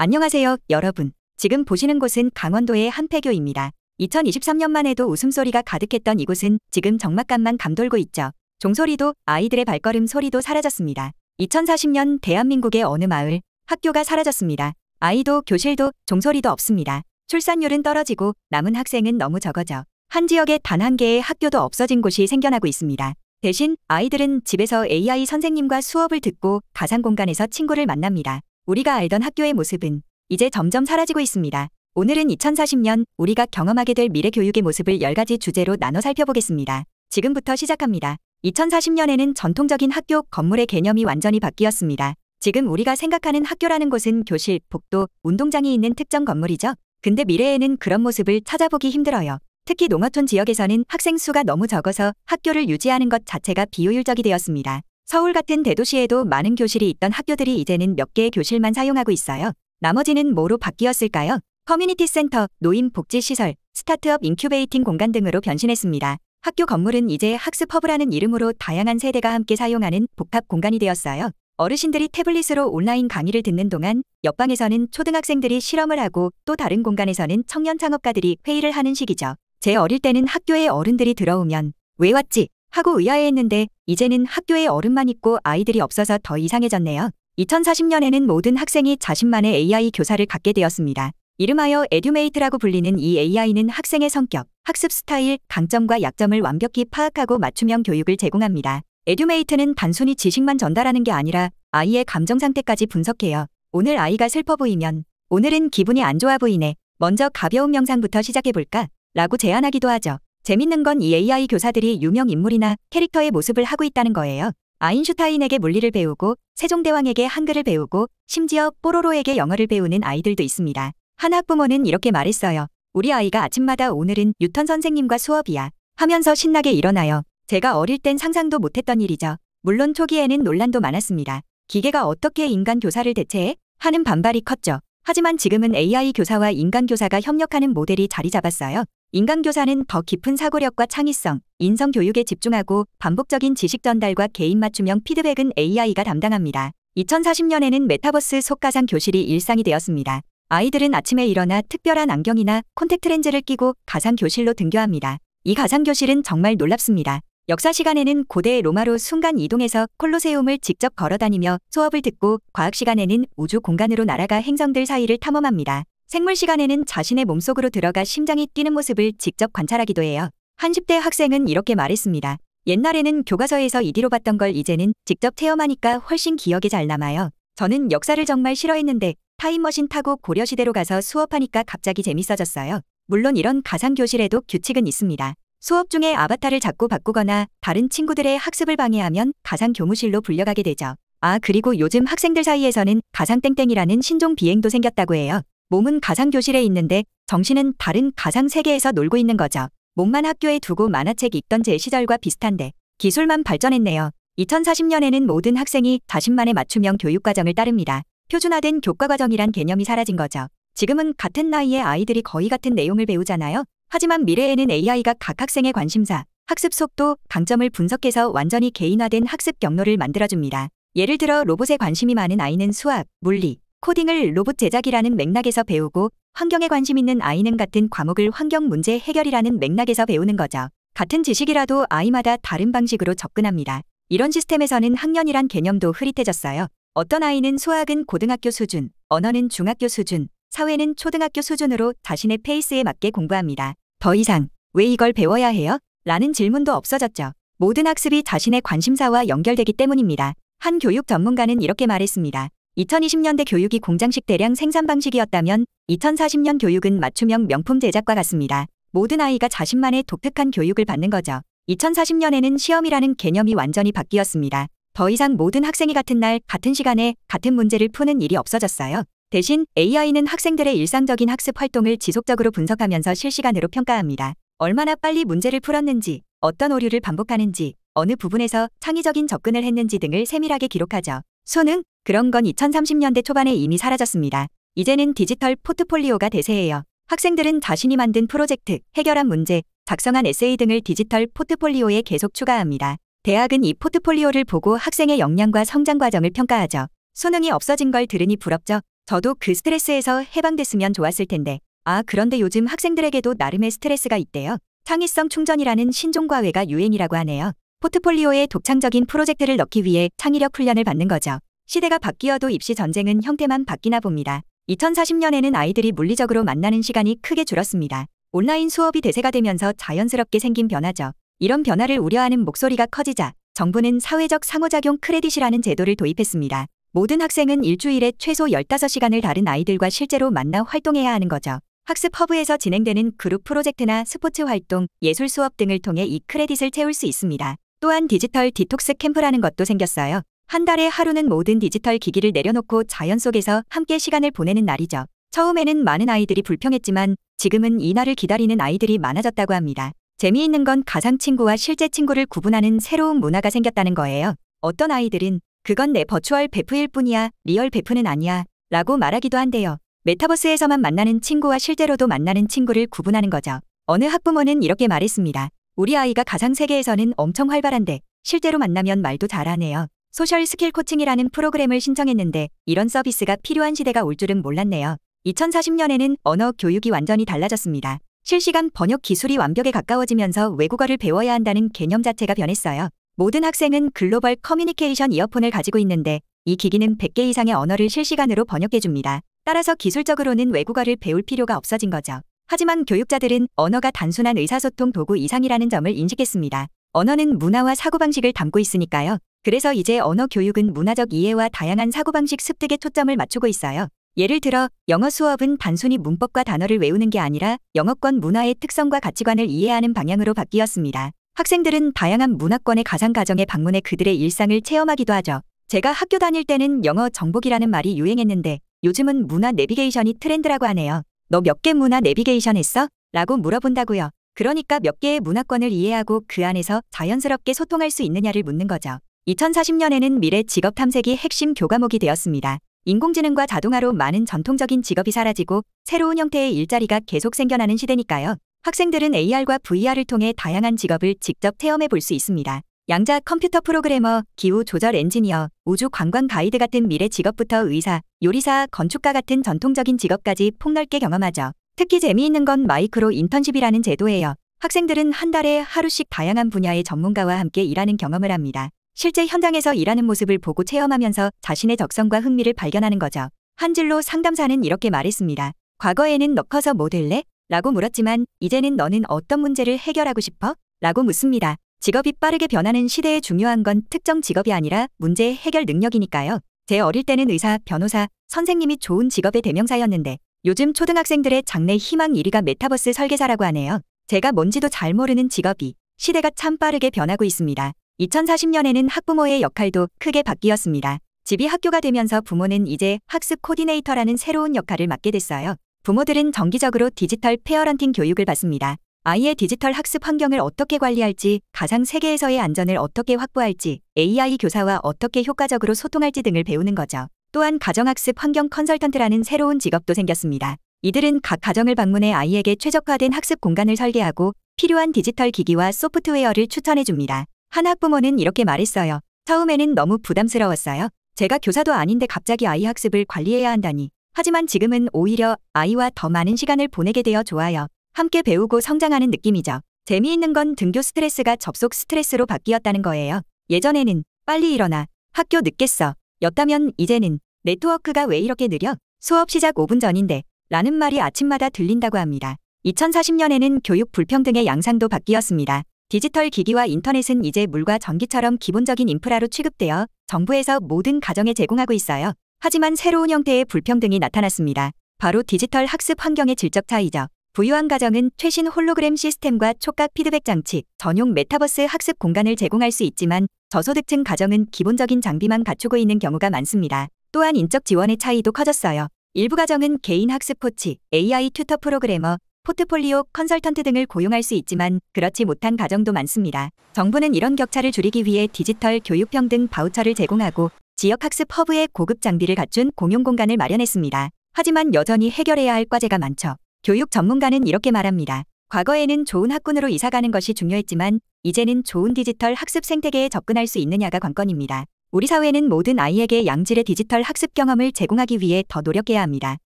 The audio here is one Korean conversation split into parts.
안녕하세요, 여러분. 지금 보시는 곳은 강원도의 한 폐교입니다. 2023년만 해도 웃음소리가 가득했던 이곳은 지금 적막감만 감돌고 있죠. 종소리도 아이들의 발걸음 소리도 사라졌습니다. 2040년 대한민국의 어느 마을, 학교가 사라졌습니다. 아이도 교실도 종소리도 없습니다. 출산율은 떨어지고 남은 학생은 너무 적어져 한 지역에 단 한 개의 학교도 없어진 곳이 생겨나고 있습니다. 대신 아이들은 집에서 AI 선생님과 수업을 듣고 가상 공간에서 친구를 만납니다. 우리가 알던 학교의 모습은 이제 점점 사라지고 있습니다. 오늘은 2040년 우리가 경험하게 될 미래 교육의 모습을 10가지 주제로 나눠 살펴보겠습니다. 지금부터 시작합니다. 2040년에는 전통적인 학교 건물의 개념이 완전히 바뀌었습니다. 지금 우리가 생각하는 학교라는 곳은 교실, 복도, 운동장이 있는 특정 건물이죠. 근데 미래에는 그런 모습을 찾아보기 힘들어요. 특히 농어촌 지역에서는 학생 수가 너무 적어서 학교를 유지하는 것 자체가 비효율적이 되었습니다. 서울 같은 대도시에도 많은 교실이 있던 학교들이 이제는 몇 개의 교실만 사용하고 있어요. 나머지는 뭐로 바뀌었을까요? 커뮤니티 센터, 노인 복지시설, 스타트업 인큐베이팅 공간 등으로 변신했습니다. 학교 건물은 이제 학습허브라는 이름으로 다양한 세대가 함께 사용하는 복합 공간이 되었어요. 어르신들이 태블릿으로 온라인 강의를 듣는 동안 옆방에서는 초등학생들이 실험을 하고 또 다른 공간에서는 청년 창업가들이 회의를 하는 시기죠. 제 어릴 때는 학교에 어른들이 들어오면 왜 왔지? 하고 의아해했는데 이제는 학교에 어른만 있고 아이들이 없어서 더 이상해졌네요. 2040년에는 모든 학생이 자신만의 AI 교사를 갖게 되었습니다. 이름하여 에듀메이트라고 불리는 이 AI는 학생의 성격, 학습 스타일, 강점과 약점을 완벽히 파악하고 맞춤형 교육을 제공합니다. 에듀메이트는 단순히 지식만 전달하는 게 아니라 아이의 감정 상태까지 분석해요. 오늘 아이가 슬퍼 보이면 오늘은 기분이 안 좋아 보이네. 먼저 가벼운 명상부터 시작해볼까? 라고 제안하기도 하죠. 재밌는 건 이 AI 교사들이 유명 인물이나 캐릭터의 모습을 하고 있다는 거예요. 아인슈타인에게 물리를 배우고 세종대왕에게 한글을 배우고 심지어 뽀로로에게 영어를 배우는 아이들도 있습니다. 한 학부모는 이렇게 말했어요. 우리 아이가 아침마다 오늘은 뉴턴 선생님과 수업이야 하면서 신나게 일어나요. 제가 어릴 땐 상상도 못했던 일이죠. 물론 초기에는 논란도 많았습니다. 기계가 어떻게 인간 교사를 대체해? 하는 반발이 컸죠. 하지만 지금은 AI 교사와 인간 교사가 협력하는 모델이 자리 잡았어요. 인간 교사는 더 깊은 사고력과 창의성, 인성 교육에 집중하고 반복적인 지식 전달과 개인 맞춤형 피드백은 AI가 담당합니다. 2040년에는 메타버스 속가상 교실이 일상이 되었습니다. 아이들은 아침에 일어나 특별한 안경이나 콘택트 렌즈를 끼고 가상 교실로 등교합니다. 이 가상 교실은 정말 놀랍습니다. 역사 시간에는 고대 로마로 순간 이동해서 콜로세움을 직접 걸어다니며 수업을 듣고 과학 시간에는 우주 공간으로 날아가 행성들 사이를 탐험합니다. 생물 시간에는 자신의 몸속으로 들어가 심장이 뛰는 모습을 직접 관찰하기도 해요. 한 10대 학생은 이렇게 말했습니다. 옛날에는 교과서에서 이디로 봤던 걸 이제는 직접 체험하니까 훨씬 기억에 잘 남아요. 저는 역사를 정말 싫어했는데 타임머신 타고 고려시대로 가서 수업하니까 갑자기 재밌어졌어요. 물론 이런 가상교실에도 규칙은 있습니다. 수업 중에 아바타를 자꾸 바꾸거나 다른 친구들의 학습을 방해하면 가상교무실로 불려가게 되죠. 아, 그리고 요즘 학생들 사이에서는 가상땡땡이라는 신종 비행도 생겼다고 해요. 몸은 가상교실에 있는데 정신은 다른 가상세계에서 놀고 있는 거죠. 몸만 학교에 두고 만화책 읽던 제 시절과 비슷한데 기술만 발전했네요. 2040년에는 모든 학생이 자신만의 맞춤형 교육과정을 따릅니다. 표준화된 교과과정이란 개념이 사라진 거죠. 지금은 같은 나이의 아이들이 거의 같은 내용을 배우잖아요. 하지만 미래에는 AI가 각 학생의 관심사, 학습 속도, 강점을 분석해서 완전히 개인화된 학습 경로를 만들어줍니다. 예를 들어 로봇에 관심이 많은 아이는 수학, 물리, 코딩을 로봇 제작이라는 맥락에서 배우고 환경에 관심 있는 아이는 같은 과목을 환경 문제 해결이라는 맥락에서 배우는 거죠. 같은 지식이라도 아이마다 다른 방식으로 접근합니다. 이런 시스템에서는 학년이란 개념도 흐릿해졌어요. 어떤 아이는 수학은 고등학교 수준, 언어는 중학교 수준, 사회는 초등학교 수준으로 자신의 페이스에 맞게 공부합니다. 더 이상 왜 이걸 배워야 해요? 라는 질문도 없어졌죠. 모든 학습이 자신의 관심사와 연결되기 때문입니다. 한 교육 전문가는 이렇게 말했습니다. 2020년대 교육이 공장식 대량 생산 방식이었다면 2040년 교육은 맞춤형 명품 제작과 같습니다. 모든 아이가 자신만의 독특한 교육을 받는 거죠. 2040년에는 시험이라는 개념이 완전히 바뀌었습니다. 더 이상 모든 학생이 같은 날, 같은 시간에 같은 문제를 푸는 일이 없어졌어요. 대신 AI는 학생들의 일상적인 학습 활동을 지속적으로 분석하면서 실시간으로 평가합니다. 얼마나 빨리 문제를 풀었는지, 어떤 오류를 반복하는지, 어느 부분에서 창의적인 접근을 했는지 등을 세밀하게 기록하죠. 수능? 그런 건 2030년대 초반에 이미 사라졌습니다. 이제는 디지털 포트폴리오가 대세예요. 학생들은 자신이 만든 프로젝트, 해결한 문제, 작성한 에세이 등을 디지털 포트폴리오에 계속 추가합니다. 대학은 이 포트폴리오를 보고 학생의 역량과 성장 과정을 평가하죠. 수능이 없어진 걸 들으니 부럽죠? 저도 그 스트레스에서 해방됐으면 좋았을 텐데. 그런데 요즘 학생들에게도 나름의 스트레스가 있대요. 창의성 충전이라는 신종과외가 유행이라고 하네요. 포트폴리오에 독창적인 프로젝트를 넣기 위해 창의력 훈련을 받는 거죠. 시대가 바뀌어도 입시 전쟁은 형태만 바뀌나 봅니다. 2040년에는 아이들이 물리적으로 만나는 시간이 크게 줄었습니다. 온라인 수업이 대세가 되면서 자연스럽게 생긴 변화죠. 이런 변화를 우려하는 목소리가 커지자 정부는 사회적 상호작용 크레딧이라는 제도를 도입했습니다. 모든 학생은 일주일에 최소 15시간을 다른 아이들과 실제로 만나 활동해야 하는 거죠. 학습 허브에서 진행되는 그룹 프로젝트나 스포츠 활동, 예술 수업 등을 통해 이 크레딧을 채울 수 있습니다. 또한 디지털 디톡스 캠프라는 것도 생겼어요. 한 달에 하루는 모든 디지털 기기를 내려놓고 자연 속에서 함께 시간을 보내는 날이죠. 처음에는 많은 아이들이 불평했지만 지금은 이 날을 기다리는 아이들이 많아졌다고 합니다. 재미있는 건 가상 친구와 실제 친구를 구분하는 새로운 문화가 생겼다는 거예요. 어떤 아이들은 그건 내 버추얼 베프일 뿐이야, 리얼 베프는 아니야 라고 말하기도 한대요. 메타버스에서만 만나는 친구와 실제로도 만나는 친구를 구분하는 거죠. 어느 학부모는 이렇게 말했습니다. 우리 아이가 가상 세계에서는 엄청 활발한데 실제로 만나면 말도 잘하네요. 소셜 스킬 코칭이라는 프로그램을 신청했는데 이런 서비스가 필요한 시대가 올 줄은 몰랐네요. 2040년에는 언어 교육이 완전히 달라졌습니다. 실시간 번역 기술이 완벽에 가까워지면서 외국어를 배워야 한다는 개념 자체가 변했어요. 모든 학생은 글로벌 커뮤니케이션 이어폰을 가지고 있는데 이 기기는 100개 이상의 언어를 실시간으로 번역해줍니다. 따라서 기술적으로는 외국어를 배울 필요가 없어진 거죠. 하지만 교육자들은 언어가 단순한 의사소통 도구 이상이라는 점을 인식했습니다. 언어는 문화와 사고방식을 담고 있으니까요. 그래서 이제 언어 교육은 문화적 이해와 다양한 사고방식 습득에 초점을 맞추고 있어요. 예를 들어 영어 수업은 단순히 문법과 단어를 외우는 게 아니라 영어권 문화의 특성과 가치관을 이해하는 방향으로 바뀌었습니다. 학생들은 다양한 문화권의 가상 가정에 방문해 그들의 일상을 체험하기도 하죠. 제가 학교 다닐 때는 영어 정복이라는 말이 유행했는데 요즘은 문화 내비게이션이 트렌드라고 하네요. 너 몇 개 문화 내비게이션 했어? 라고 물어본다고요. 그러니까 몇 개의 문화권을 이해하고 그 안에서 자연스럽게 소통할 수 있느냐를 묻는 거죠. 2040년에는 미래 직업 탐색이 핵심 교과목이 되었습니다. 인공지능과 자동화로 많은 전통적인 직업이 사라지고 새로운 형태의 일자리가 계속 생겨나는 시대니까요. 학생들은 AR과 VR을 통해 다양한 직업을 직접 체험해 볼 수 있습니다. 양자 컴퓨터 프로그래머, 기후 조절 엔지니어, 우주 관광 가이드 같은 미래 직업부터 의사, 요리사, 건축가 같은 전통적인 직업까지 폭넓게 경험하죠. 특히 재미있는 건 마이크로 인턴십이라는 제도예요. 학생들은 한 달에 하루씩 다양한 분야의 전문가와 함께 일하는 경험을 합니다. 실제 현장에서 일하는 모습을 보고 체험하면서 자신의 적성과 흥미를 발견하는 거죠. 한 진로 상담사는 이렇게 말했습니다. 과거에는 너 커서 뭐 될래? 라고 물었지만 이제는 너는 어떤 문제를 해결하고 싶어? 라고 묻습니다. 직업이 빠르게 변하는 시대에 중요한 건 특정 직업이 아니라 문제 해결 능력이니까요. 제 어릴 때는 의사, 변호사, 선생님이 좋은 직업의 대명사였는데 요즘 초등학생들의 장래 희망 1위가 메타버스 설계사라고 하네요. 제가 뭔지도 잘 모르는 직업이 시대가 참 빠르게 변하고 있습니다. 2040년에는 학부모의 역할도 크게 바뀌었습니다. 집이 학교가 되면서 부모는 이제 학습 코디네이터라는 새로운 역할을 맡게 됐어요. 부모들은 정기적으로 디지털 페어런팅 교육을 받습니다. 아이의 디지털 학습 환경을 어떻게 관리할지, 가상 세계에서의 안전을 어떻게 확보할지, AI 교사와 어떻게 효과적으로 소통할지 등을 배우는 거죠. 또한 가정학습 환경 컨설턴트라는 새로운 직업도 생겼습니다. 이들은 각 가정을 방문해 아이에게 최적화된 학습 공간을 설계하고 필요한 디지털 기기와 소프트웨어를 추천해 줍니다. 한 학부모는 이렇게 말했어요. 처음에는 너무 부담스러웠어요. 제가 교사도 아닌데 갑자기 아이 학습을 관리해야 한다니. 하지만 지금은 오히려 아이와 더 많은 시간을 보내게 되어 좋아요. 함께 배우고 성장하는 느낌이죠. 재미있는 건 등교 스트레스가 접속 스트레스로 바뀌었다는 거예요. 예전에는 빨리 일어나, 학교 늦겠어 였다면 이제는 네트워크가 왜 이렇게 느려? 수업 시작 5분 전인데 라는 말이 아침마다 들린다고 합니다. 2040년에는 교육 불평등의 양상도 바뀌었습니다. 디지털 기기와 인터넷은 이제 물과 전기처럼 기본적인 인프라로 취급되어 정부에서 모든 가정에 제공하고 있어요. 하지만 새로운 형태의 불평등이 나타났습니다. 바로 디지털 학습 환경의 질적 차이죠. 부유한 가정은 최신 홀로그램 시스템과 촉각 피드백 장치, 전용 메타버스 학습 공간을 제공할 수 있지만 저소득층 가정은 기본적인 장비만 갖추고 있는 경우가 많습니다. 또한 인적 지원의 차이도 커졌어요. 일부 가정은 개인 학습 코치, AI 튜터 프로그래머, 포트폴리오 컨설턴트 등을 고용할 수 있지만 그렇지 못한 가정도 많습니다. 정부는 이런 격차를 줄이기 위해 디지털 교육 평등 바우처를 제공하고 지역 학습 허브에 고급 장비를 갖춘 공용 공간을 마련했습니다. 하지만 여전히 해결해야 할 과제가 많죠. 교육 전문가는 이렇게 말합니다. 과거에는 좋은 학군으로 이사가는 것이 중요했지만 이제는 좋은 디지털 학습 생태계에 접근할 수 있느냐가 관건입니다. 우리 사회는 모든 아이에게 양질의 디지털 학습 경험을 제공하기 위해 더 노력해야 합니다.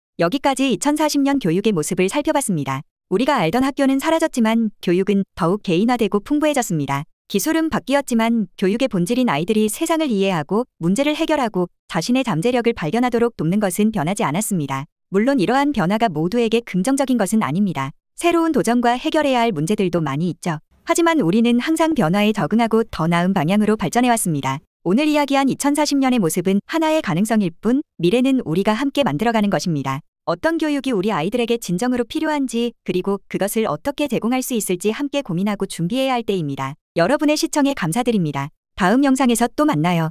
여기까지 2040년 교육의 모습을 살펴봤습니다. 우리가 알던 학교는 사라졌지만 교육은 더욱 개인화되고 풍부해졌습니다. 기술은 바뀌었지만 교육의 본질인 아이들이 세상을 이해하고 문제를 해결하고 자신의 잠재력을 발견하도록 돕는 것은 변하지 않았습니다. 물론 이러한 변화가 모두에게 긍정적인 것은 아닙니다. 새로운 도전과 해결해야 할 문제들도 많이 있죠. 하지만 우리는 항상 변화에 적응하고 더 나은 방향으로 발전해왔습니다. 오늘 이야기한 2040년의 모습은 하나의 가능성일 뿐 미래는 우리가 함께 만들어가는 것입니다. 어떤 교육이 우리 아이들에게 진정으로 필요한지 그리고 그것을 어떻게 제공할 수 있을지 함께 고민하고 준비해야 할 때입니다. 여러분의 시청에 감사드립니다. 다음 영상에서 또 만나요.